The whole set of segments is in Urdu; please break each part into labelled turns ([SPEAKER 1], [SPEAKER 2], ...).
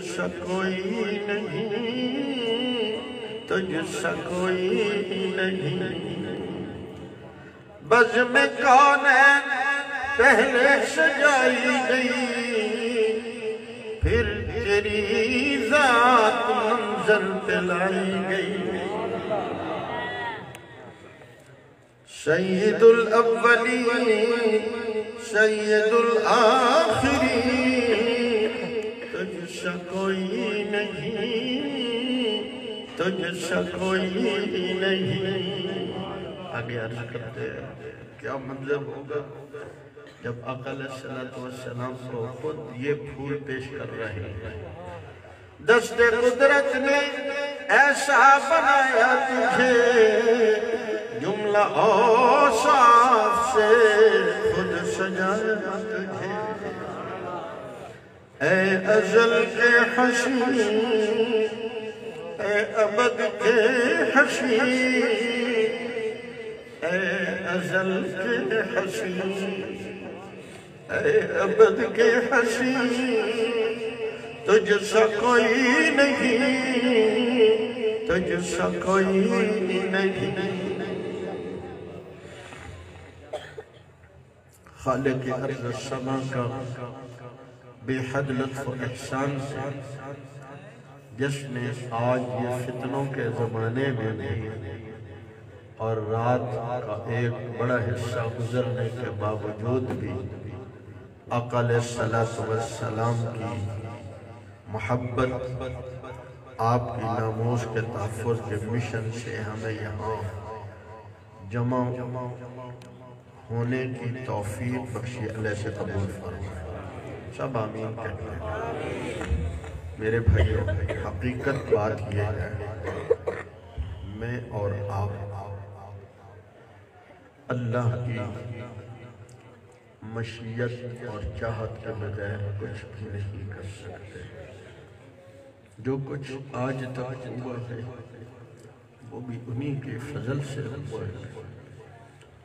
[SPEAKER 1] سا کوئی نہیں، تجھ سا کوئی نہیں، بزم کونین پہلے سجائی گئی، پھر تیری ذات منظر پہ لائی گئی۔ سید الاولین سید الآخرین، تجھ سا کوئی نہیں، تجھ سا کوئی نہیں۔ آگے عرض کرتے ہیں کیا منظر ہوگا جب آقا علیہ السلام کو خود یہ پھول پیش کر رہے ہیں۔ دست قدرت نے ایسا بنایا تجھے، جملہ اوصاف سے خود سجایا تجھے۔ اے ازل کے حسین، اے ابد کے حسین، اے ازل کے حسین، اے ابد کے حسین، تجھ سا کوئی نہیں، تجھ سا کوئی نہیں۔ خالق ارض و سما کا بے حد لطف و احسان سے، جس نے آج یہ فتنوں کے زمانے میں بھی اور رات کا ایک بڑا حصہ گزرنے کے باوجود بھی آقا علیہ السلام کی محبت، آپ کی ناموس کے تحفظ کے مشن سے ہمیں یہاں جمع ہونے کی توفیق بخشی، اللہ سے قبول فرمائے۔ سب آمین کہتے ہیں۔ میرے بھائیوں، حقیقت بات یہ ہے، میں اور آپ اللہ کی مشیت اور چاہت کے بغیر کچھ بھی نہیں کر سکتے۔ جو کچھ آج تک ہوا ہے وہ بھی انہی کے فضل سے ہوا ہے،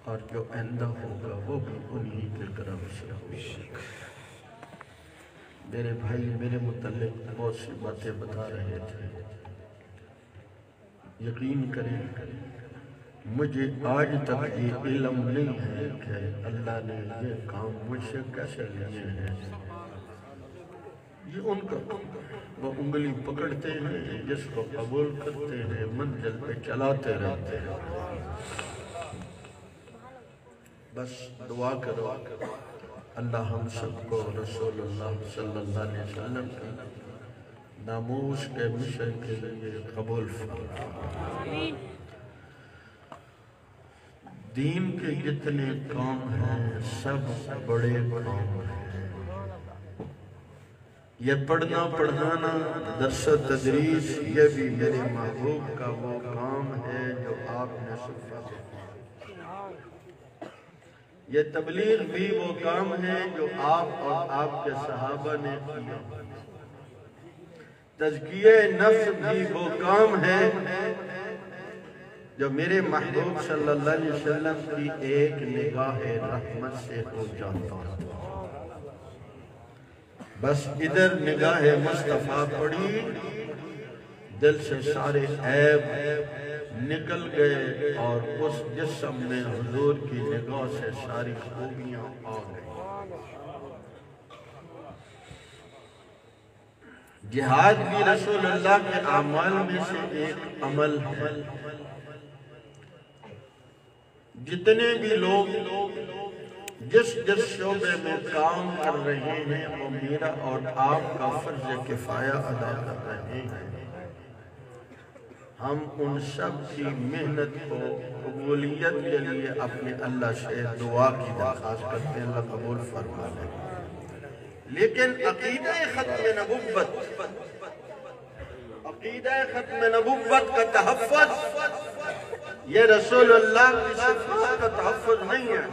[SPEAKER 1] اور جو آئندہ ہوگا وہ بھی انہی کے کرم سے ہوگا۔ میرے بھائی میرے متعلق بہت سی باتیں بتا رہے تھے، یقین کریں مجھے آج تک یہ علم نہیں ہے کہ اللہ نے یہ کام مجھ سے کیسے لیے ہیں۔ یہ ان کا وہ انگلی پکڑتے ہیں، جس کو قبول کرتے ہیں، منزل پہ چلاتے رہتے ہیں۔ بس دعا کرو اللہ ہم سب کو رسول اللہ صلی اللہ علیہ وسلم کی ناموس کے مشن کے لیے قبول فرمائے۔ دین کے جتنے کام ہیں سب بڑے کام ہیں۔ یہ پڑھنا پڑھانا، درس و تدریس، یہ بھی میرے محبوب کا وہ کام ہے جو آپ نے سفر۔ یہ تبلیغ بھی وہ کام ہے جو آپ اور آپ کے صحابہ نے کیا۔ تزکیہ نفس بھی وہ کام ہے جو میرے محبوب صلی اللہ علیہ وسلم کی ایک نگاہ رحمت سے ہو جاتا ہے۔ بس ادھر نگاہ مصطفیٰ پڑی، دل سے سارے عیب نکل گئے اور اس جسم میں حضور کی نگاہ سے ساری خوبیاں آ گئی۔ جہاد بھی رسول اللہ کے اعمال میں سے ایک عمل ہے۔ جتنے بھی لوگ جس شعبے میں کام کر رہے ہیں وہ میرا اور آپ کا فرض کفایہ ادا کر رہے ہیں۔ ہم ان سب کی محنت کو قبولیت کے لیے اپنے اللہ سے دعا کی درخواست کرتے ہیں، اللہ قبول فرما لے۔ لیکن عقیدہ ختم نبوت کا تحفظ یہ رسول اللہ کی صفات کا تحفظ نہیں ہے۔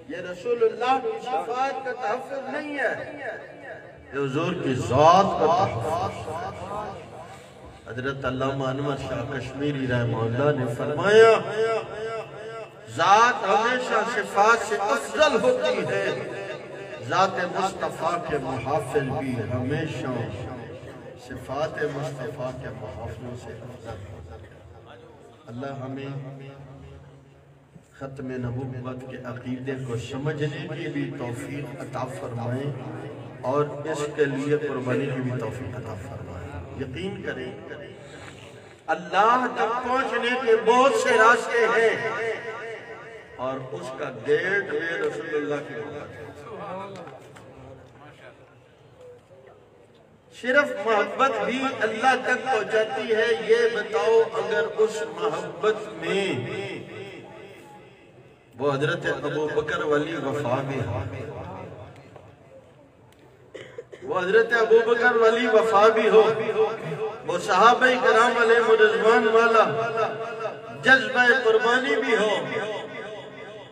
[SPEAKER 1] یہ رسول اللہ کی صفات کا تحفظ نہیں ہے، یہ حضور کی ذات کا تحفظ۔ حضرت علامہ انور شاہ کشمیری رحمہ اللہ نے فرمایا ذات ہمیشہ صفات سے افضل ہوتی ہے، ذات مصطفیٰ کے محافظ بھی ہمیشہ صفات مصطفیٰ کے محافظوں سے افضل۔ اللہ ہمیں ختم نبوت کے عقیدے کو سمجھنے کی بھی توفیق عطا فرمائیں اور اس کے لیے قربانی کی بھی توفیق عطا فرمائیں۔ یقین کریں اللہ تک پہنچنے کے بہت سے راستے ہیں اور اس کا گیٹ میں رسول اللہ کی محبت ہے۔ صرف محبت بھی اللہ تک پہنچاتی ہے۔ یہ بتاؤ اگر اس محبت میں وہ حضرت ابو بکر والی وفا بھی ہو، وہ حضرت ابو بکر والی وفا بھی ہو، وہ صحابہ کرام علیہ رضوان والا جذبہ قربانی بھی ہو،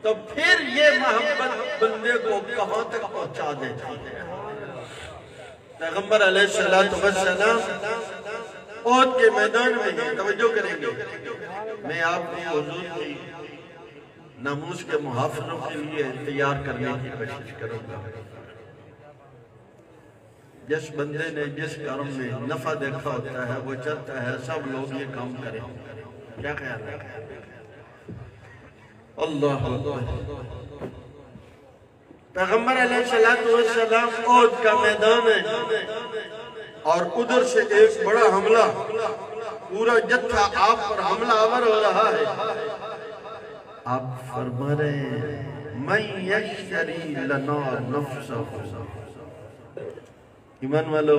[SPEAKER 1] تو پھر یہ محبت بندے کو کہاں تک پہنچا دیتی ہے۔ پیغمبر علیہ السلام احد کے میدان میں ہیں، توجہ کریں گے۔ میں آپ کو حضور کی ناموس کے محافظوں کے لیے تیار کرنے کی کوشش کروں گا۔ جس بندے نے جس کام میں نفع دیکھا ہوتا ہے وہ چاہتا ہے سب لوگ یہ کام کریں۔ کیا خیال ہے؟ اللہ پیغمبر علیہ السلام احد کا میدان ہے اور ادھر سے ایک بڑا حملہ، پورا جتھا آپ پر حملہ آور ہو رہا ہے۔ آپ فرما رہے ہیں مَن یشتری لنا نفسہ۔ ایمان والو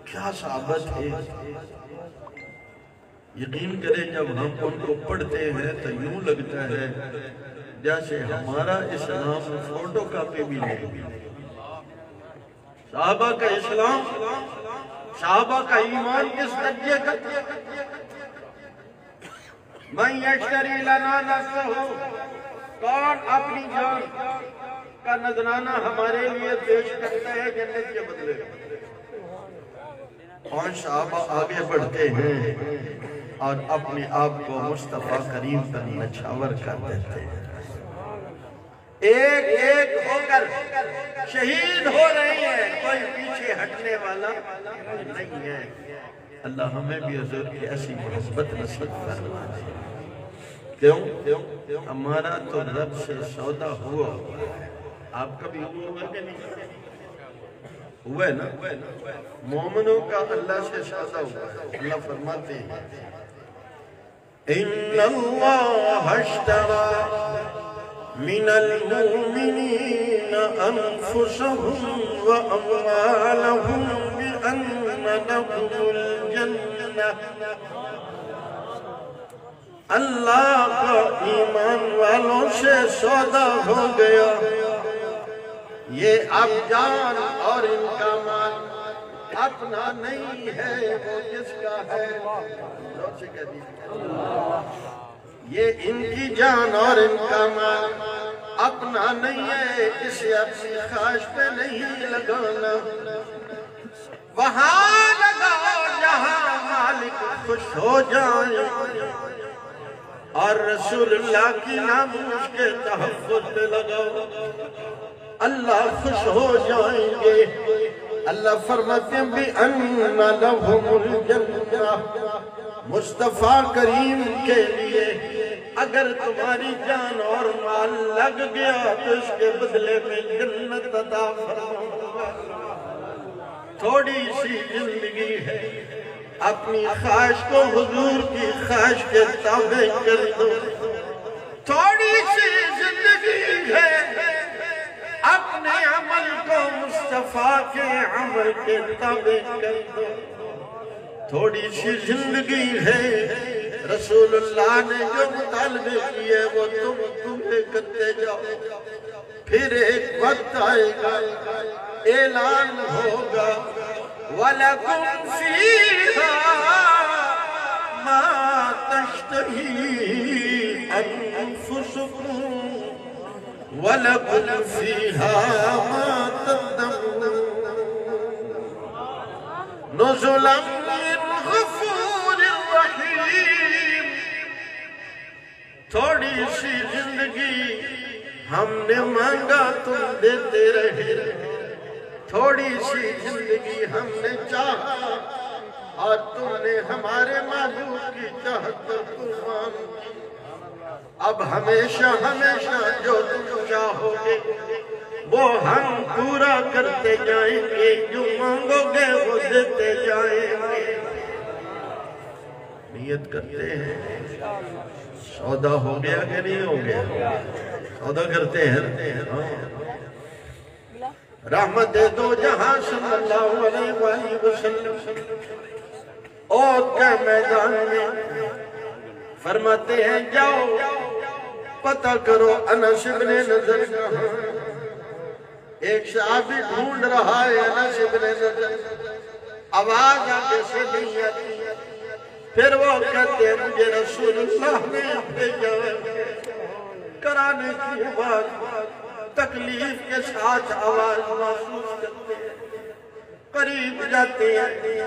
[SPEAKER 1] کیا صحابت ہے۔ یقین کریں جب ہم ان کو پڑھتے ہیں تو یوں لگتا ہے جیسے ہمارا اسلام فوٹو کاپی بھی نہیں۔ صحابہ کا اسلام، صحابہ کا ایمان کس درجے کا؟ مَن یشتری لنا نفسہ، کون اپنی جان کا نذرانہ ہمارے لیے پیش کرتا ہے جنت کے بدلے۔ 5 صحابہ آگے بڑھتے ہیں اور اپنے آپ کو مصطفیٰ کریم پر نچھاور کر دیتے ہیں۔ ایک ایک ہو کر شہید ہو رہے ہیں، کوئی پیچھے ہٹنے والا نہیں ہے۔ اللہ ہمیں بھی حضور کی ایسی محبت نصیب فرما دے۔ کیوں؟ ہمارا تو رب سے سودا ہوا۔ آپ کا بھی ہوا کہ نہیں؟ ہوا ہے نا؟ مومنوں کا اللہ سے سودا ہوا۔ اللہ فرماتے ہیں إِنَّ اللَّهَ اشْتَرَى مِنَ الْمُؤْمِنِينَ أَنفُسَهُمْ وَأَمْوَالَهُمْ بِأَنَّ لَهُمُ الْجَنَّةَ۔ اللہ کا ایمان والوں سے سودا ہو گیا، یہ اب جان اور ان کا مال اپنا نہیں ہے، وہ جس کا ہے زور سے کہہ دیجیے، یہ ان کی جان اور ان کا مال اپنا نہیں ہے، اسے اپنی خواہش پہ نہیں لگانا، وہاں لگاؤ جہاں مالک خوش ہو جائے اور رسول اللہ کی ناموس کے تحفظ پہ لگاؤ، اللہ خوش ہو جائیں گے۔ اللہ فرماتے ہیں بِأَنَّ لَهُمُ الْجَنَّةَ، مصطفیٰ کریم کے لیے اگر تمہاری جان اور مال لگ گیا تو اس کے بدلے میں جنت عطا فرماؤں گا۔ تھوڑی سی زندگی ہے، اپنی خواہش کو حضور کی خواہش کے تابع کر دو۔ تھوڑی سی زندگی ہے، اپنے عمل کو مصطفیٰ کے عمل کے تابع کر دو۔ تھوڑی سی زندگی ہے، رسول اللہ نے جو مطالبے کیے وہ تمہیں کرتے جاؤ، پھر ایک وقت آئے گا اعلان ہوگا وَلَكُمْ فِيهَا مَا تَشْتَهِي أَنفُسُكُمْ وَلَكُمْ فِيهَا مَا تَدَّعُونَ نُزُلًا مِّنْ غَفُورٍ رَحِيمٍ۔ تھوڑی سی زندگی ہم نے مانگا تم دیتے رہے، تھوڑی سی زندگی ہم نے چاہا اور تم نے ہمارے محبوب کی چاہت پر قربان کی۔ اب ہمیشہ ہمیشہ جو تم چاہو گے وہ ہم پورا کرتے جائیں گے، جو مانگو گے وہ دیتے جائیں گے۔ نیت کرتے ہیں، سودا ہو گیا کہ نہیں ہو گیا؟ سودا کرتے ہیں۔ رحمت دو جہاں صلی اللہ علیہ وآلہ وسلم اوت کے میدان میں فرماتے ہیں جاؤ پتہ کرو انس بن نضر کہاں۔ ایک صحابی ڈھونڈ رہا ہے انس بن نضر، آواز آگے سے نہیں آتی، پھر وہ کہتے ہیں مجھے رسول اللہ نے بھیجا کرانے کی آواز، تکلیف کے ساتھ آواز محسوس کرتے ہیں، قریب جاتے ہیں،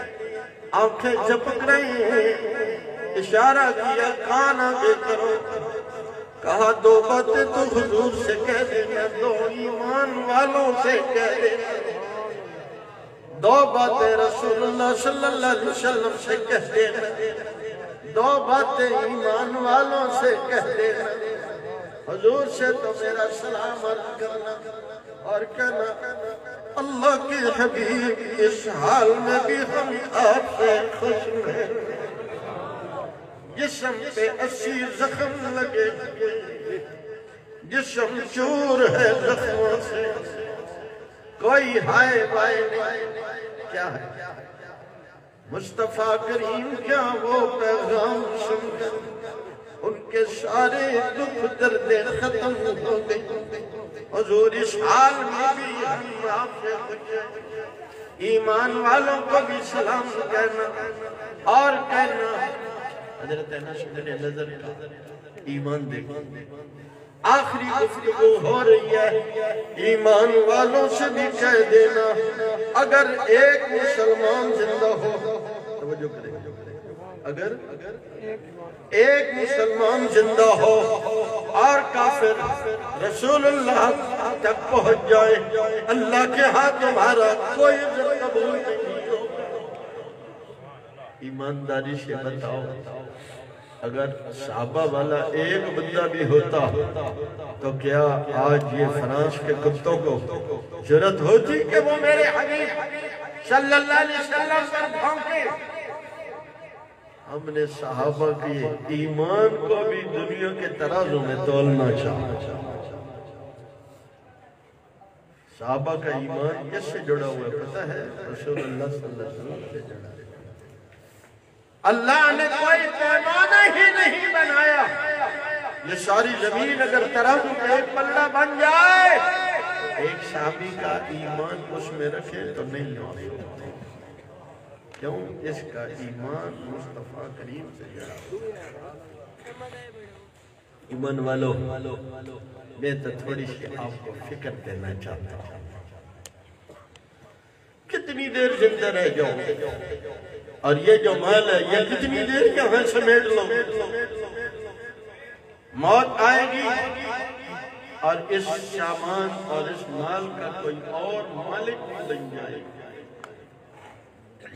[SPEAKER 1] آنکھیں جھپک رہی ہیں، اشارہ کیا کان آگے کرو، کہا دو باتیں تو حضور سے کہہ دینا، دو ایمان والوں سے کہہ دینا، دو باتیں رسول اللہ صلی اللہ علیہ وسلم سے کہہ دینا، دو باتیں ایمان والوں سے کہہ دینا، حضور سے تو میرا سلام عرض کرنا اور کہنا اللہ کے حبیب اس حال میں بھی ہم آپ سے خوش ہیں، جسم پہ 80 زخم لگے، جسم چور ہے زخموں سے، کوئی ہائے بائے نہیں، کیا ہے مصطفیٰ کریم کیا وہ پیغام سن کر ان کے سارے دکھ دردیں ختم ہو گئی۔ حضور اس حال میں بھی ہم آپ سے خوش ہیں، ایمان والوں کو بھی سلام کہنا اور کہنا حضرت انس بن نضر کا ایمان دیکھو، آخری گفتگو ہو رہی ہے، ایمان والوں سے بھی کہہ دینا اگر ایک مسلمان زندہ ہو، توجہ کریں، اگر ایک مسلمان زندہ ہو اور کافر رسول اللہ تک پہنچ جائے، اللہ کے ہاں تمہارا کوئی عزت قبول نہیں ہوگا۔ ایمانداری سے بتاؤ اگر صحابہ والا ایک بندہ بھی ہوتا تو کیا آج یہ فرانس کے کتوں کو جرأت ہوتی کہ وہ میرے حبیب صلی اللہ علیہ وسلم پر بھونکے؟ ہم نے صحابہ کے ایمان کو بھی دنیا کے ترازوں میں تولنا چاہا۔ صحابہ کا ایمان کس سے جڑا ہوا ہے پتہ ہے؟ رسول اللہ صلی اللہ علیہ وسلم سے جڑا ہے۔ اللہ نے کوئی پیمانہ ہی نہیں بنایا، یہ ساری زمین اگر ترازو میں ایک پلڑا بن جائے، ایک صحابی کا ایمان اس میں رکھے تو نہیں ہونے ہوتے۔ کیوں؟ اس کا ایمان مصطفیٰ کریم سے جڑا۔ ایمان والو میں تو تھوڑی سی آپ کو فکر دینا چاہتا ہوں، کتنی دیر زندہ رہ جاؤ اور یہ جو مال ہے یہ کتنی دیر یہاں سمیٹ لو، موت آئے گی اور اس سامان اور اس مال کا کوئی اور مالک بن جائے گا۔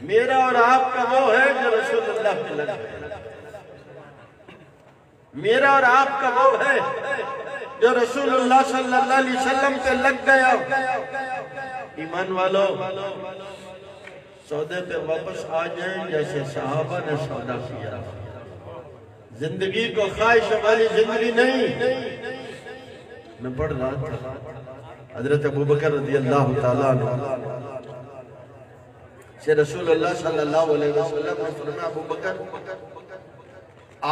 [SPEAKER 1] میرا اور آپ کا وہ ہے جو رسول اللہ پہ لگ گیا، میرا اور آپ کا وہ ہے جو رسول اللہ صلی اللہ علیہ وسلم پہ لگ گیا۔ ایمان والو سودے پہ واپس آ جائیں جیسے صحابہ نے سودا کیا، زندگی کو خواہش والی زندگی نہیں۔ میں پڑھ رہا تھا حضرت ابوبکر رضی اللہ تعالیٰ عنہ سے رسول اللہ صلی اللہ علیہ وسلم نے فرمایا ابوبکر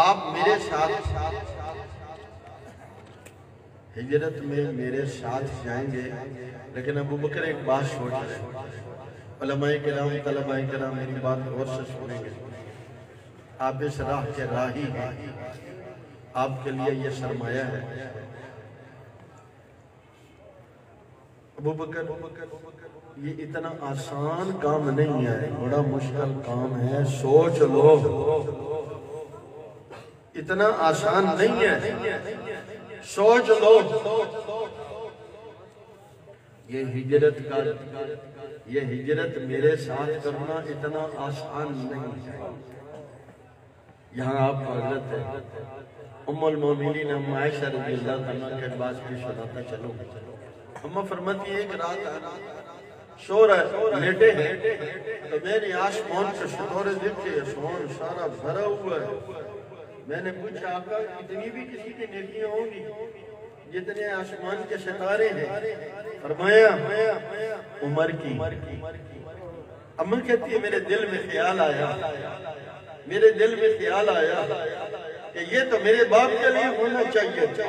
[SPEAKER 1] آپ میرے ساتھ ہجرت میں میرے ساتھ جائیں گے، لیکن ابوبکر ایک بات سوچ رہے ہیں، علماء کرام طلباء کرام میری بات غور سے سنیں گے، آپ اس راہ کے راہی ہیں، آپ کے لیے یہ سرمایہ ہے۔ ابوبکر یہ اتنا آسان کام نہیں ہے، بڑا مشکل کام ہے، سوچ لو، اتنا آسان نہیں ہے، سوچ لو یہ ہجرت میرے ساتھ کرنا اتنا آسان نہیں ہے۔ یہاں آپ کو حضرت ہے ام المومنین ام عائشہ رضی اللہ عنہ کے بعد بھی سناتا چلو۔ اماں فرماتی ہے ایک رات سو رہے لیٹے ہیں تو میں نے آسمان کے ستورے دیکھے، آسمان سارا بھرا ہوا ہے۔ میں نے پوچھا آقا اتنی بھی کسی کی نیکیاں ہوں گی جتنے آسمان کے ستارے ہیں؟ فرمایا عمر کی۔ اماں کہتی ہے میرے دل میں خیال آیا کہ یہ تو میرے باپ کے لیے ہونا چاہیے تھا،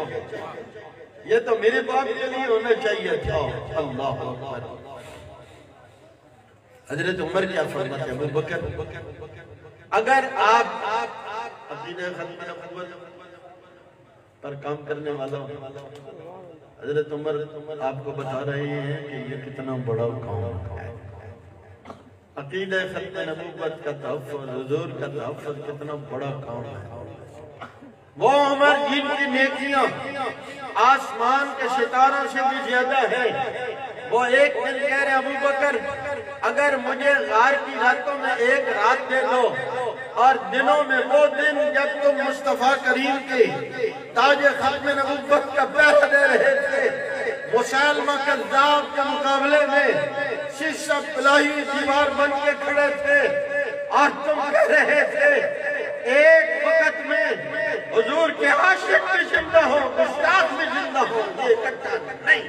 [SPEAKER 1] یہ تو میرے باپ کے لیے ہونا چاہیے تھا۔ اللہ اکبر۔ حضرت عمر کیا فرماتے ہیں؟ ابو بکر اگر آپ عقیدہ ختم نبوت پر کام کرنے والا حضرت عمر آپ کو بتا رہے ہیں کہ یہ کتنا بڑا کام ہے۔ عقیدہ ختم نبوت کا تحفظ، حضور کا تحفظ کتنا بڑا کام ہے۔ وہ عمر جن کی نیکیاں آسمان کے ستاروں سے بھی زیادہ ہے، وہ ایک دن کہہ رہے ابو بکر اگر مجھے غار کی راتوں میں ایک رات دے دو اور دنوں میں وہ دن جب تم مصطفیٰ کریم کے تاج ختم نبوت کا پہرہ دے رہے تھے، مسیلمہ کذاب کے مقابلے میں شیشہ پلائی دیوار بن کے کھڑے تھے اور تم کہہ رہے تھے ایک وقت میں حضور کے عاشق بھی زندہ ہو، گستاخ بھی زندہ ہو، یہ اکٹھا نہیں۔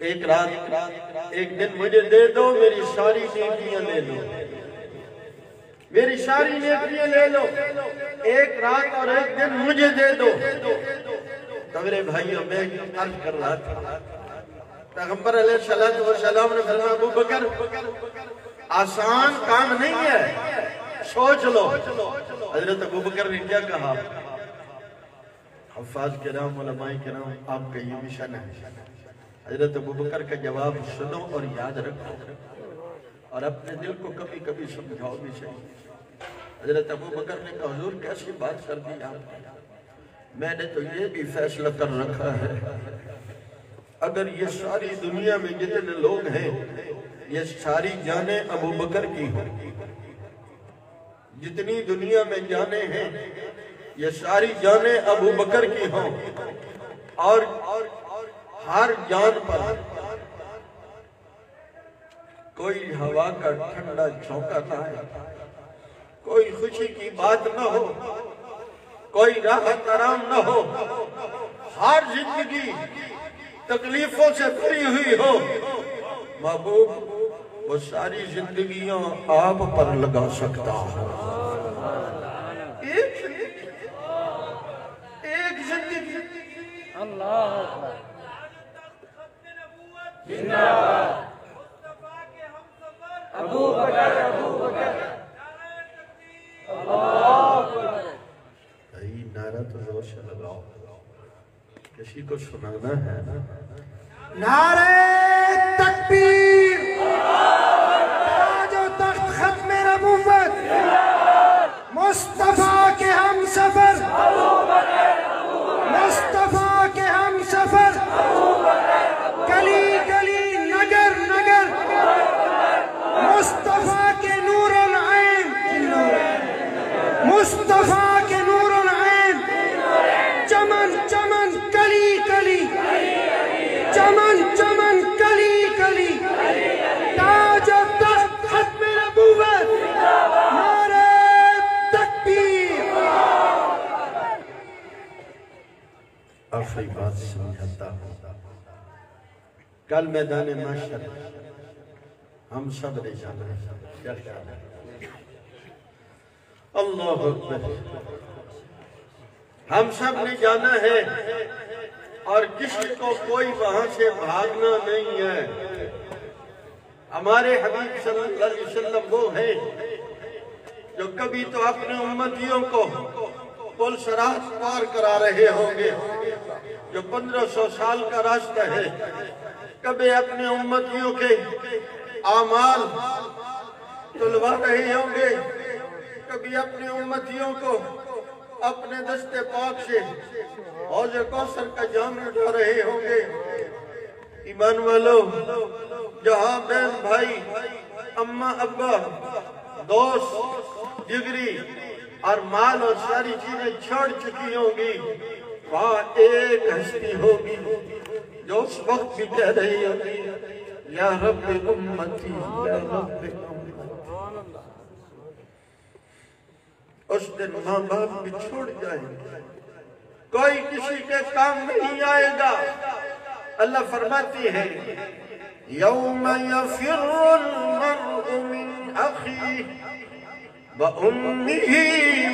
[SPEAKER 1] ایک رات ایک دن مجھے دے دو، میری ساری نیکیاں لے لو، میری ساری نیکیاں لے لو، ایک رات اور ایک دن مجھے دے دو۔ تو میرے بھائیوں میں عرض کر رہا تھا پیغمبر علیہ السلام نے فرمایا ابو بکر آسان کام نہیں ہے، سوچ لو۔ حضرت ابو بکر نے کیا کہا؟ حفاظ کرام علماء کرام آپ کا یہ مشن ہے، حضرت ابو بکر کا جواب سنو اور یاد رکھو اور اپنے دل کو کبھی کبھی سمجھاؤ بھی صحیح۔ حضرت ابو بکر نے کہا حضور کیسی بات کر دی آپ نے؟ میں نے تو یہ بھی فیصلہ کر رکھا ہے اگر یہ ساری دنیا میں جتنے لوگ ہیں یہ ساری جانیں ابو بکر کی ہوں، جتنی دنیا میں جانیں ہیں یہ ساری جانیں ابو بکر کی ہوں، اور ہر جان پر کوئی ہوا کا ٹھنڈا جھونکا نہ ہے، کوئی خوشی کی بات نہ ہو، کوئی راحت آرام نہ ہو، ہر زندگی تکلیفوں سے بھری ہوئی ہو، محبوب وہ ساری زندگیاں آپ پر لگا سکتا ہے۔ ایک زندگی اللہ اکبر ابو بکر بھائی نعرہ تو زور سے لگاؤ، کسی کو سنانا ہے نا؟
[SPEAKER 2] نعرہ تکبیر، تاج و تخت ختم نبوت، مصطفیٰ کے ہم سفر، مصطفیٰ کے ہم سفر، گلی گلی نگر نگر، مصطفیٰ کے نور العین، مصطفیٰ کے نور العین، چمن چمن کلی کلی، چمن چمن کلی کلی، تاج و تخت ختم نبوت، نعرہ تکبیر۔
[SPEAKER 1] آخری بات سمجھاتا ہوں، کل میدان محشر ہم سب نے جانا ہے، کیا خیال ہے؟ اللہ اکبر، ہم سب نے جانا ہے اور کسی کو کوئی وہاں سے بھاگنا نہیں ہے۔ ہمارے حبیب صلی اللہ علیہ وسلم وہ ہیں جو کبھی تو اپنے امتیوں کو پل صراط پار کرا رہے ہوں گے جو 1500 سال کا راستہ ہے، کبھی اپنے امتیوں کے اعمال تلوا رہے ہوں گے، کبھی اپنے امتیوں کو اپنے دست پاک سے حوض کوثر کا جام اٹھا رہے ہوں گے۔ ایمان والو، جہاں بہن بھائی، اماں ابا، دوست جگری اور مال اور ساری چیزیں چھوڑ چکی ہوں گی، وہاں ایک ہستی ہوگی جو اس وقت بھی کہہ رہی ہوگی، یا رب امتی، یا رب امتی۔ اس دن ماں باپ بھی چھوڑ جائیں گے، کوئی کسی کے کام نہیں آئے گا۔ اللہ فرماتی ہے یوم یفر المرء من اخیہ وامہ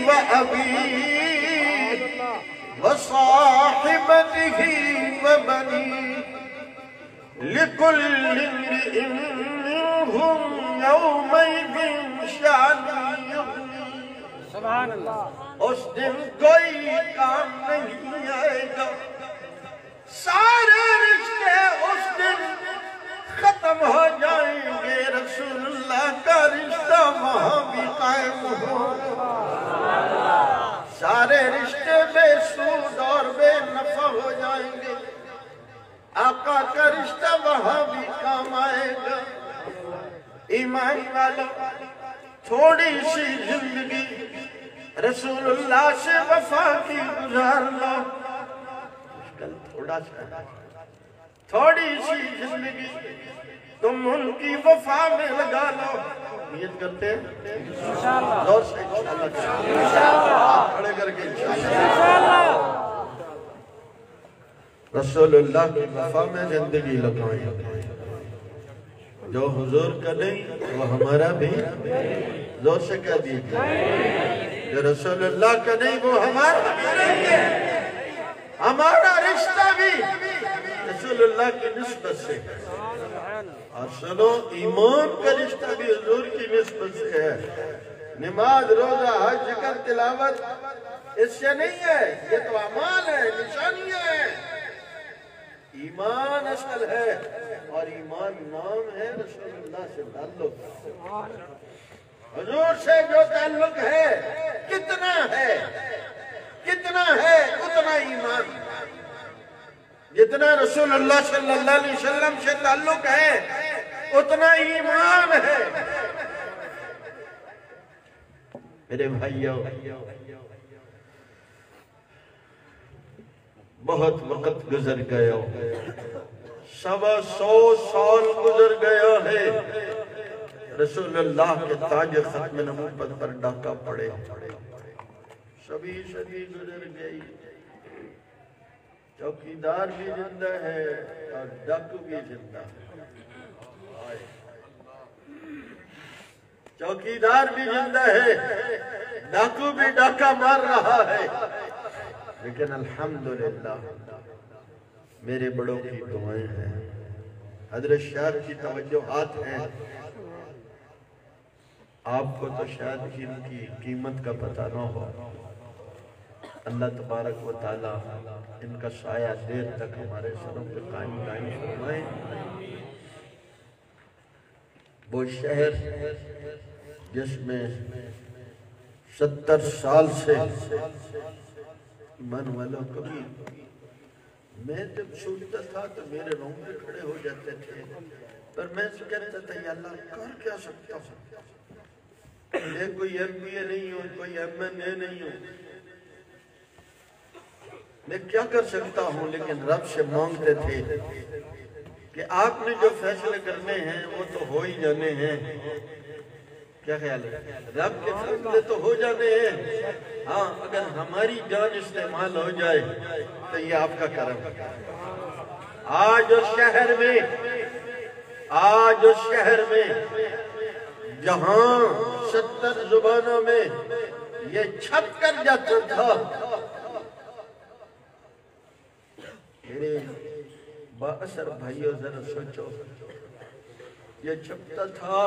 [SPEAKER 1] وابیہ وصاحبتہ وبنیہ لکل امرئ منہم یومئذ شأن یغنیہ۔ سبحان اللہ۔ اس دن کوئی کام نہیں آئے گا، سارے رشتے اس دن ختم ہو جائیں گے، رسول اللہ کا رشتہ وہاں بھی قائم ہوگا۔ سارے رشتے بے سود اور بے نفع ہو جائیں گے، آقا کا رشتہ وہاں بھی کام آئے گا۔ ایمان والا، تھوڑی سی زندگی رسول اللہ سے وفا کی گزار لو، تھوڑا سا تھوڑی سی زندگی تم ان کی وفا میں لگا لو۔ نیت کرتے ہیں انشاءاللہ، زور سے انشاءاللہ، آپ کھڑے کر کے انشاءاللہ رسول اللہ کی وفا میں زندگی لگائیں۔ جو حضور کا نہیں وہ ہمارا بھی، زور سے کہہ دیجئے، جو رسول اللہ کا نہیں وہ ہمارا بھی نہیں ہے۔ ہمارا رشتہ بھی رسول اللہ کی نسبت سے، اور سنو ایمان کا رشتہ بھی حضور کی نسبت سے ہے۔ نماز، روزہ، حج، ذکر، تلاوت اس سے نہیں ہے، یہ تو اعمال ہے، نشانیاں ہیں۔ ایمان اصل ہے، اور ایمان نام ہے رسول اللہ سے تعلق۔ حضور سے جو تعلق ہے کتنا ہے، کتنا ہے اتنا ایمان، جتنا رسول اللہ صلی اللہ علیہ وسلم سے تعلق ہے اتنا ایمان ہے۔ میرے بھائیوں، بہت وقت گزر گیا، 125 سال گزر گیا ہے، رسول اللہ کے تاج ختم نبوت پر ڈاکہ پڑے، سبھی صدی گزر گئی، چوکیدار بھی زندہ ہے اور ڈاکو بھی زندہ ہے۔ چوکیدار بھی زندہ ہے، ڈاکو بھی ڈاکہ مار رہا ہے، لیکن الحمدللہ میرے بڑوں کی دعائیں ہیں، حضرت شاہ کی توجہات ہیں۔ آپ کو تو شاید ان کی قیمت کا پتہ نہ ہو، اللہ تبارک و تعالی ان کا سایہ دیر تک ہمارے سروں پہ قائم فرمائے۔ وہ شہر جس میں 70 سال سے من والوں کبھی میں جب سنتا تھا تو میرے رونگٹے کھڑے ہو جاتے تھے، پر میں کہتا تھا یا اللہ کر کیا سکتا ہوں، میں کوئی ایم پی اے نہیں ہوں، کوئی ایم این اے نہیں ہوں، میں کیا کر سکتا ہوں، لیکن رب سے مانگتے تھے کہ آپ نے جو فیصلے کرنے ہیں وہ تو ہو ہی جانے ہیں۔ کیا خیال ہے؟ رب کے فیصلے تو ہو جانے ہیں، ہاں اگر ہماری جان استعمال ہو جائے تو یہ آپ کا کرم۔ آج اس شہر میں جہاں 70 زبانوں میں یہ چھپ کر جاتا تھا، میرے با اثر بھائیو ذرا سوچو، یہ چھپتا تھا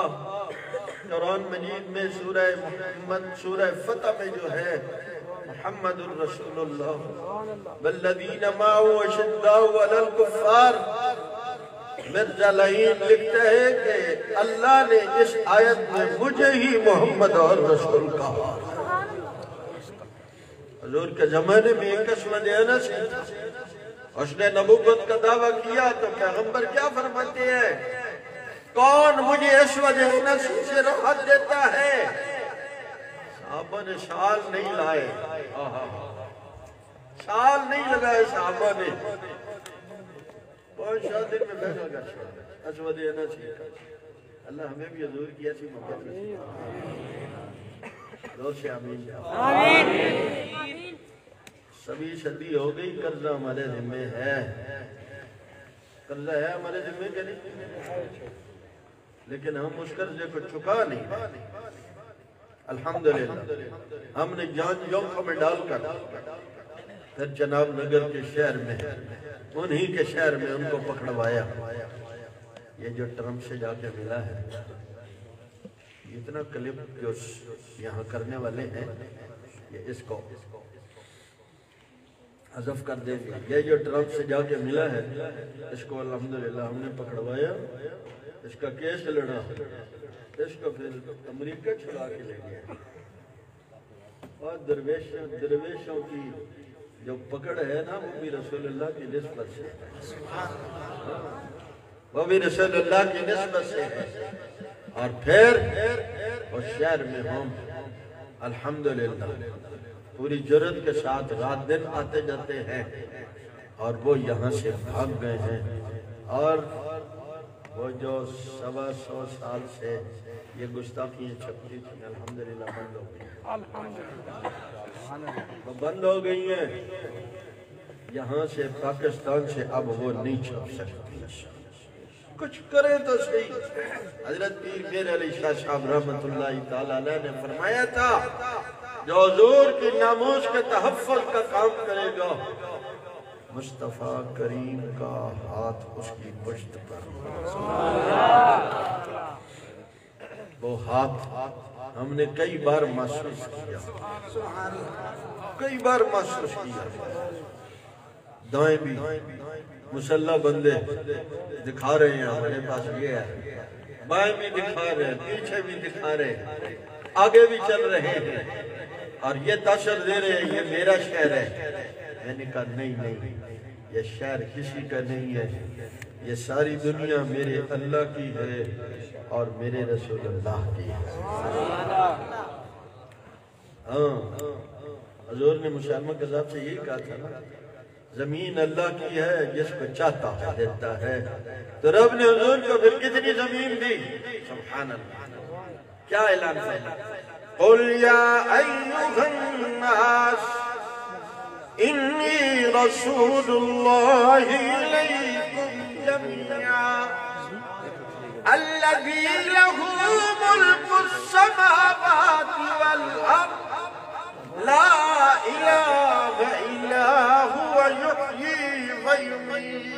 [SPEAKER 1] قرآن مجید میں سورہ محمد، سورہ فتح میں جو ہے محمد الرسول اللہ والذین معه اشداء علی الکفار، مرزا لعین لکھتے ہیں کہ اللہ نے اس آیت میں مجھے ہی محمد اور رسول کہا۔ حضور کے زمانے میں ایک اسود انس تھا، اس نے نبوت کا دعویٰ کیا تو پیغمبر کیا فرماتے ہیں؟ کون مجھے اسود انس سے راحت دیتا ہے؟ صحابہ نے شال نہیں لائے، شال نہیں لگائے صحابہ نے، 5 دن میں بیٹھا گا اسود انس ہی کا۔ اللہ ہمیں بھی حضور کی ایسی محبت نصیب، دو سے آمین۔ سبھی صدی ہو گئی، قرضہ ہمارے ذمہ ہے، قرضہ ہے ہمارے ذمہ کہ نہیں، لیکن ہم اس قرضے کو چکا نہیں۔ الحمدللہ ہم نے جان جوکھوں میں ڈال کر پھر جناب نگر کے شہر میں، انہی کے شہر میں ان کو پکڑوایا۔ یہ جو ٹرمپ سے جا کے ملا ہے، اتنا کلپ جو یہاں کرنے والے ہیں، یہ اس کو حذف کر دیں گے۔ یہ جو ٹرمپ سے جا کے ملا ہے، اس کو الحمدللہ ہم نے پکڑوایا، اس کا کیس لڑا، اس کو پھر امریکہ چھڑا کے لے گیا۔ اور درویشوں کی جو پکڑ ہے نا، وہ بھی رسول اللہ کی نسبت سے ہے، وہ بھی رسول اللہ کی نسبت سے ہے۔ اور پھر اس شہر میں ہم الحمدللہ پوری جرات کے ساتھ رات دن آتے جاتے ہیں، اور وہ یہاں سے بھاگ گئے ہیں۔ اور وہ جو 125 سال سے یہ گستاخیاں چھپتی تھیں، الحمدللہ بند ہو گئی ہیں، وہ بند ہو گئی ہیں۔ یہاں سے پاکستان سے اب وہ نہیں چھپ سکتی۔ کچھ کرے تو صحیح۔ حضرت پیر میر علی شاہ صاحب رحمت اللہ تعالیٰ علیہ نے فرمایا تھا، جو حضور کی ناموس کے تحفظ کا کام کرے گا، مصطفیٰ کریم کا ہاتھ اس کی پشت پر۔ وہ ہاتھ ہم نے کئی بار محسوس کیا، کئی بار محسوس کیا۔ دائیں بھی مسلح بندے دکھا رہے ہیں، ہمارے پاس یہ ہے، بائیں بھی دکھا رہے ہیں، پیچھے بھی دکھا رہے ہیں، آگے بھی چل رہے ہیں، اور یہ تاثر دے رہے ہیں یہ میرا شہر ہے۔ میں نے کہا نہیں، یہ شہر کسی کا نہیں ہے، یہ ساری دنیا میرے اللہ کی ہے اور میرے رسول اللہ کی ہے۔ ہاں، حضور نے مسلمہ قذاب سے یہی کہا تھا نا، زمین اللہ کی ہے، جس کو چاہتا ہے دیتا ہے۔ تو رب نے حضور کو پھر کتنی زمین دی، سبحان اللہ۔ کیا اعلان ہے؟ قُلْ يَا أَيُّهَا النَّاسِ إِنِّي رَسُولُ اللَّهِ إِلَيْكُمْ جَمِيعًا الَّذِي لَهُ مُلْكُ السَّمَاوَاتِ وَالْأَرْضِ لَا إِلَٰهَ إِلَّا هُوَ يُحْيِي وَيُمِيتُ۔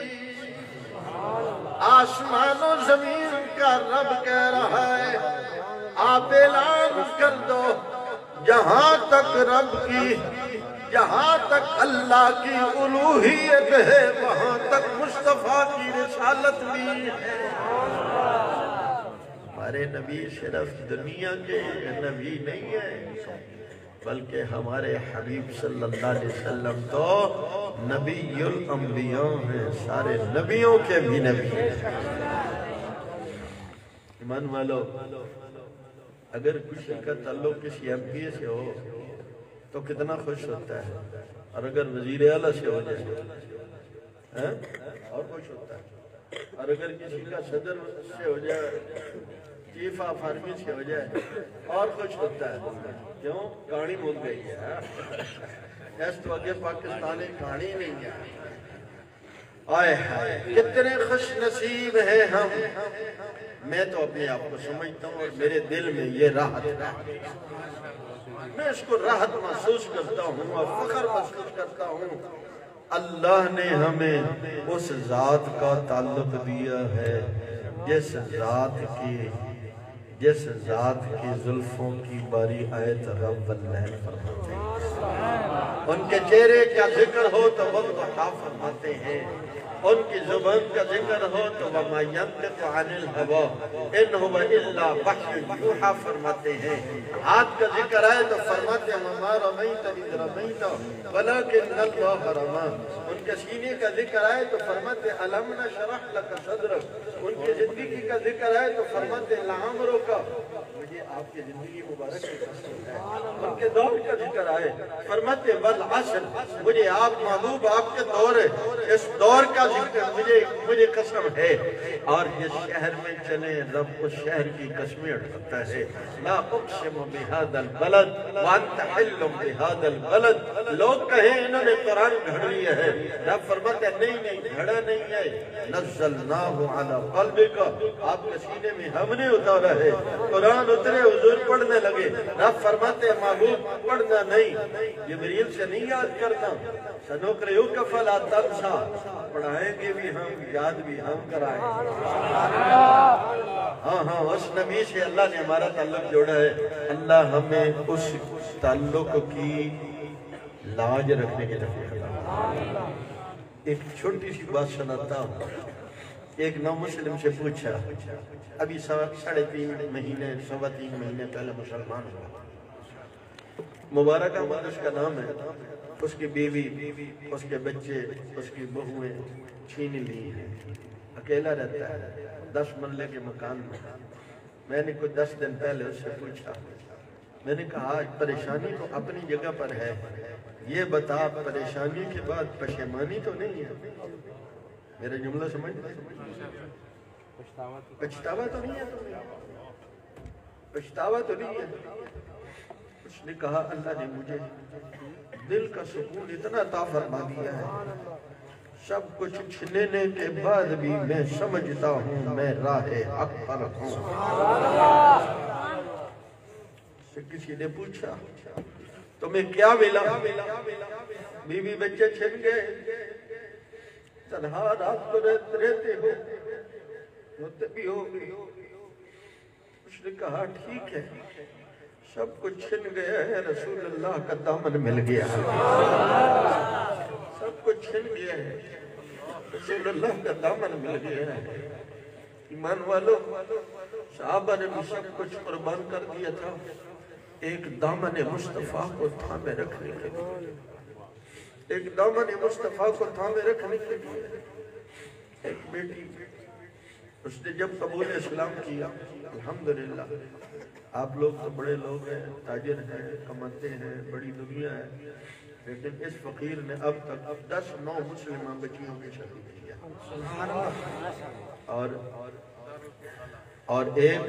[SPEAKER 1] آسمان و زمین کا رب کہہ رہا ہے، آپ اعلان کر دو، جہاں تک رب کی، جہاں تک اللہ کی الوہیت ہے، وہاں تک مصطفیٰ کی رسالت بھی ہے۔ ہمارے نبی صرف دنیا کے نبی نہیں ہیں، بلکہ ہمارے حبیب صلی اللہ علیہ وسلم تو نبی الانبیاء ہیں، سارے نبیوں کے بھی نبی ہیں۔ ایمان والو، اگر کسی کا تعلق کسی ایم پی سے ہو تو کتنا خوش ہوتا ہے، اور اگر وزیر اعلیٰ سے ہو جائے اور خوش ہوتا ہے، اور اگر کسی کا صدر سے ہو جائے، چیف آف آرمی سے ہو جائے اور خوش ہوتا ہے۔ کیوں؟ کہانی بول گئی ہے، ایس تو آگے پاکستانی کہانی نہیں ہے۔ آئے ہائے کتنے خوش نصیب ہیں ہم۔ میں تو اپنے آپ کو سمجھتا ہوں اور میرے دل میں یہ راحت ہے، میں اس کو راحت محسوس کرتا ہوں اور فخر محسوس کرتا ہوں۔ اللہ نے ہمیں اس ذات کا تعلق دیا ہے جس ذات کی زلفوں کی باری آئے رب واللیل فرماتے ہیں، ان کے چہرے کا ذکر ہو تو وقت فرماتے ہیں۔ ان کی زبان کا ذکر ہو تو وَمَا يَنْطِقُ عَنِ الْهَوَىٰ إِنْ هُوَ إِلَّا وَحْيٌ يُوحَىٰ فرماتے ہیں. ہاتھ کا ذکر آئے تو فرماتے ہیں وَمَا رَمَيْتَ إِذْ رَمَيْتَ وَلَكِنَّ اللَّهَ رَمَىٰ. ان کے سینے کا ذکر آئے تو فرماتے ہیں أَلَمْ نَشْرَحْ لَكَ صَدْرَكَ. ان کی زندگی کا ذکر آئے تو فرماتے ہیں لَعَمْرُكَ. مجھے آپ کی زندگی مبارک کی قسم ہے. ان کے دور کا ذکر آئے فرماتے ہیں وَالْعَصْرِ. مجھے آپ محبوب آپ کے دور ہے اس دور کا ذکر مجھے قسم ہے. اور جس شہر میں چلے رب اس شہر کی قسمیں اٹھاتا ہے. لا اقسم بهذا البلد وانت حل بهذا البلد. لوگ کہیں انہوں نے قرآن گھڑ لیا ہے. رب فرماتے ہیں نہیں گھڑا نہیں ہے. نزلناہ علی قلبک. آپ کے سینے میں ہم نے اتارا ہے. قرآن اترے حضور پڑھنے لگے. رب فرماتے ہیں محبوب پڑھنا نہیں جبریل سے نہیں یاد کرنا. سنقرئک فلا تنسا. پڑھائیں گے بھی ہم یاد بھی ہم کرائیں. ہاں اس نبی سے اللہ نے ہمارا تعلق جوڑا ہے. اللہ ہمیں اس تعلق کی لاج رکھنے کے لیے. ایک چھوٹی سی بات سناتا ہوں. ایک نو مسلم سے پوچھا ابھی 3.5 مہینے 3.25 مہینے پہلے مسلمان ہوا. مبارک احمد اس کا نام ہے. اس کی بیوی اس کے بچے اس کی بہویں چھین لی ہیں. اکیلا رہتا ہے 10 مرلے کے مکان میں. میں نے کچھ 10 دن پہلے اس سے پوچھا. میں نے کہا آج پریشانی تو اپنی جگہ پر ہے. یہ بتا پریشانی کے بعد پشیمانی تو نہیں ہے. میرا جملہ سمجھ پچھتاوا تو نہیں ہے. پچھتاوا تو نہیں ہے. اس نے کہا اللہ نے مجھے دل کا سکون اتنا عطا فرما دیا ہے. سب کچھ چھننے کے بعد بھی میں سمجھتا ہوں میں راہ حق پر ہوں. سے کسی نے پوچھا تمہیں کیا ملا؟ بیوی بچے چھن گئے. تنہا رات کو رہتے ہو روتے بھی ہو. اس نے کہا ٹھیک ہے سب کچھ چھن گیا ہے. رسول اللہ کا دامن مل گیا. سب کچھ چھن گیا ہے. رسول اللہ کا دامن مل گیا ہے. ایمان والو صحابہ نے بھی سب کچھ قربان کر دیا تھا ایک دامن مصطفیٰ کو تھامے رکھنے کے لیے. ایک دامن مصطفیٰ کو تھامے رکھنے کے لیے. ایک بیٹی اس نے جب قبول اسلام کیا الحمدللہ. آپ لوگ تو بڑے لوگ ہیں تاجر ہیں کماتے ہیں بڑی دنیا ہے. لیکن اس فقیر نے اب تک 10 9 مسلمان بچیوں کی شادی کیا. اور ایک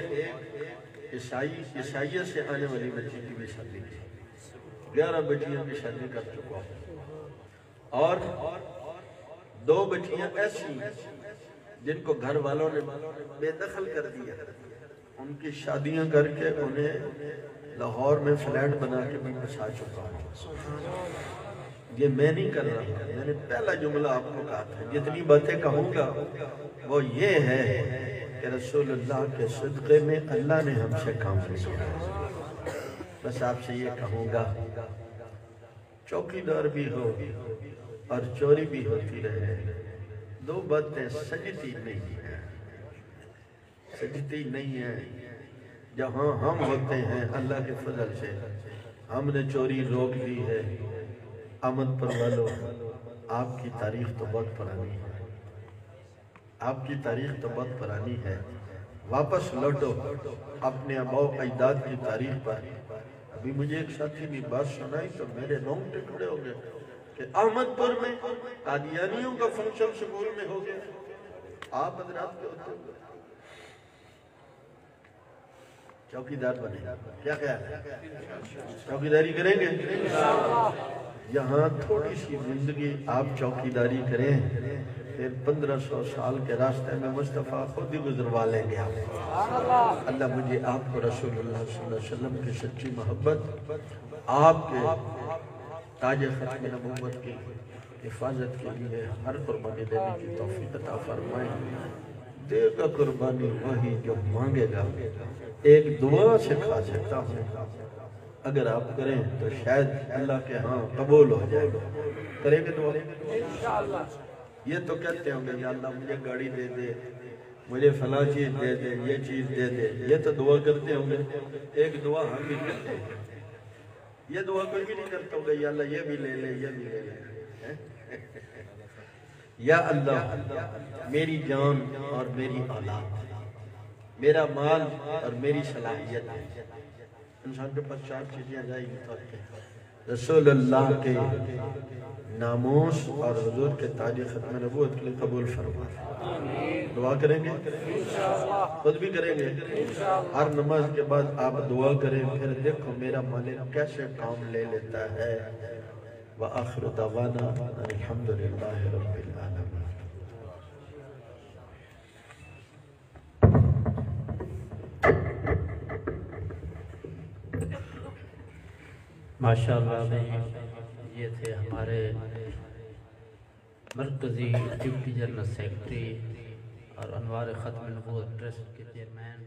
[SPEAKER 1] عیسائیت سے آنے والی بچی کی بھی شادی کی. 11 بچیوں کی شادی کر چکا. اور 2 بچیاں ایسی جن کو گھر والوں نے بے دخل کر دیا. ان کی شادیاں کر کے انہیں لاہور میں فلیٹ بنا کے میں بسا چکا ہوں. یہ میں نہیں کر رہا. میں نے پہلا جملہ آپ کو کہا تھا جتنی باتیں کہوں گا وہ یہ ہے کہ رسول اللہ کے صدقے میں اللہ نے ہم سے کام لیا. بس آپ سے یہ کہوں گا چوکیدار بھی ہو اور چوری بھی ہوتی رہے. 2 باتیں سجتی نہیں ہیں. سجتی نہیں ہے. جہاں ہم ہوتے ہیں اللہ کے فضل سے ہم نے چوری روک دی ہے. آمد پر والو آپ کی تاریخ تو بہت پرانی ہے. آپ کی تاریخ تو بہت پرانی ہے. واپس لوٹو اپنے آباؤ اجداد کی تاریخ پر. ابھی مجھے ایک ساتھی بھی بات سنائی تو میرے رونگٹے کھڑے ہو گئے کہ احمد پور میں قادیانیوں کا فنکشن سکول میں ہو گیا. آپ حضرات کے ہوتے ہوئے چوکیدار بنے. کیا خیال ہے؟ چوکیداری کریں گے؟ یہاں تھوڑی سی زندگی آپ چوکیداری کریں پھر 1500 سال کے راستے میں مصطفیٰ خود ہی گزروا لیں گے. اللہ مجھے آپ کو رسول اللہ صلی اللہ علیہ وسلم کی سچی محبت آپ کے تاج ختم نبوت کی حفاظت کے لیے ہر قربانی دینے کی توفیق عطا فرمائیں. دے گا قربانی وہی جو مانگے گا. ایک دعا سے کھا سکتا ہوں اگر آپ کریں تو شاید اللہ کے ہاں قبول ہو جائے گا. کریں گے دعا؟ یہ تو کہتے ہوں گے یا اللہ مجھے گاڑی دے دے، مجھے فلاں چیز دے دے، یہ چیز دے دے، یہ تو دعا کرتے ہوں گے۔ ایک دعا ہم بھی کرتے ہیں، یہ دعا کوئی بھی نہیں کرتا ہوگا یا اللہ یہ بھی لے لے، یہ بھی لے لے۔ یا اللہ میری جان اور میری اولاد، میرا مال اور میری صلاحیت، انسان کے پاس چار چیزیں جائیں گی تو رسول اللہ کے ناموس اور حضور کے تاج ختم نبوت کے لیے قبول فرما۔ دعا کریں گے، خود بھی کریں گے، ہر نماز کے بعد آپ دعا کریں، پھر دیکھو میرا مالک کیسے کام لے لیتا ہے۔ وآخر دعوانا الحمدللہ رب العالمین۔
[SPEAKER 3] ماشاءاللہ بھائی، یہ تھے ہمارے مرکزی ڈپٹی جنرل سیکرٹری اور انوار ختم نبوت ٹرسٹ کے چیئرمین